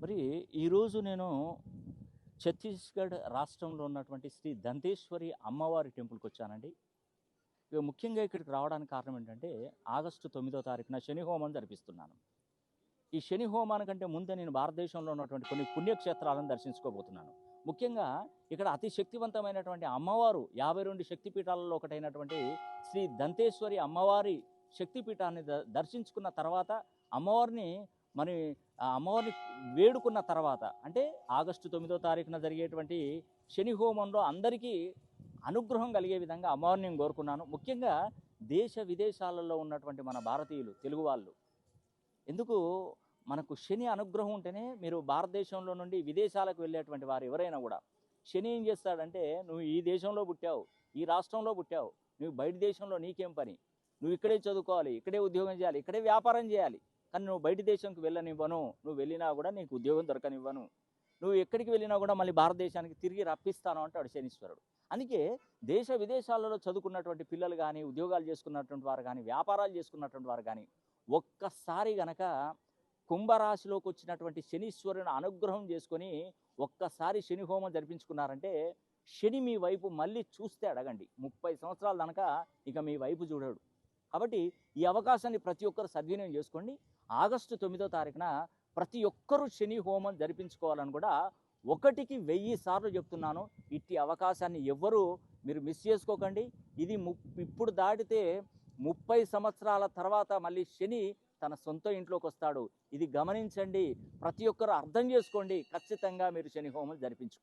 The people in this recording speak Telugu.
మరి ఈరోజు నేను ఛత్తీస్గఢ్ రాష్ట్రంలో ఉన్నటువంటి శ్రీ దంతేశ్వరి అమ్మవారి టెంపుల్కి వచ్చానండి. ఇక ముఖ్యంగా ఇక్కడికి రావడానికి కారణం ఏంటంటే ఆగస్టు 9వ తారీఖున శని హోమం జరిపిస్తున్నాను. ఈ శని హోమానికంటే ముందే నేను భారతదేశంలో ఉన్నటువంటి కొన్ని పుణ్యక్షేత్రాలను దర్శించుకోబోతున్నాను. ముఖ్యంగా ఇక్కడ అతి శక్తివంతమైనటువంటి అమ్మవారు 52 శక్తిపీఠాలలో ఒకటైనటువంటి శ్రీ దంతేశ్వరి అమ్మవారి శక్తిపీఠాన్ని దర్శించుకున్న తర్వాత అమ్మవారిని మరి ఆ అమ్మవారిని వేడుకున్న తర్వాత అంటే ఆగస్టు 9వ తారీఖున జరిగేటువంటి శని హోమంలో అందరికీ అనుగ్రహం కలిగే విధంగా అమ్మవారిని నేను కోరుకున్నాను. ముఖ్యంగా దేశ విదేశాలలో ఉన్నటువంటి మన భారతీయులు తెలుగు వాళ్ళు ఎందుకు మనకు శని అనుగ్రహం ఉంటేనే మీరు భారతదేశంలో నుండి విదేశాలకు వెళ్ళేటువంటి వారు ఎవరైనా కూడా శని ఏం చేస్తాడంటే నువ్వు ఈ దేశంలో పుట్టావు, ఈ రాష్ట్రంలో పుట్టావు, నువ్వు బయట దేశంలో నీకేం పని, నువ్వు ఇక్కడే చదువుకోవాలి, ఇక్కడే ఉద్యోగం చేయాలి, ఇక్కడే వ్యాపారం చేయాలి, కానీ నువ్వు బయట దేశంకి వెళ్ళనివ్వను, నువ్వు వెళ్ళినా కూడా నీకు ఉద్యోగం దొరకనివ్వను, నువ్వు ఎక్కడికి వెళ్ళినా కూడా మళ్ళీ భారతదేశానికి తిరిగి రప్పిస్తాను అంటాడు శనీశ్వరుడు. అందుకే దేశ విదేశాలలో చదువుకున్నటువంటి పిల్లలు కానీ, ఉద్యోగాలు చేసుకున్నటువంటి వారు కానీ, వ్యాపారాలు చేసుకున్నటువంటి వారు కానీ ఒక్కసారి గనక కుంభరాశిలోకి వచ్చినటువంటి శనీశ్వరుని అనుగ్రహం చేసుకొని ఒక్కసారి శని హోమం జరిపించుకున్నారంటే శని మీ వైపు మళ్ళీ చూస్తే అడగండి 30 సంవత్సరాల దాకా ఇక మీ వైపు చూడడు. కాబట్టి ఈ అవకాశాన్ని ప్రతి ఒక్కరు సద్వినియోగం చేసుకోండి. ఆగస్టు 9వ తారీఖున ప్రతి ఒక్కరూ శని హోమం జరిపించుకోవాలని కూడా 1కి 1000 సార్లు చెప్తున్నాను. ఇట్టి అవకాశాన్ని ఎవ్వరూ మీరు మిస్ చేసుకోకండి. ఇది ఇప్పుడు దాటితే 30 సంవత్సరాల తర్వాత మళ్ళీ శని తన సొంత ఇంట్లోకి వస్తాడు. ఇది గమనించండి, ప్రతి ఒక్కరు అర్థం చేసుకోండి. ఖచ్చితంగా మీరు శని హోమం జరిపించుకోండి.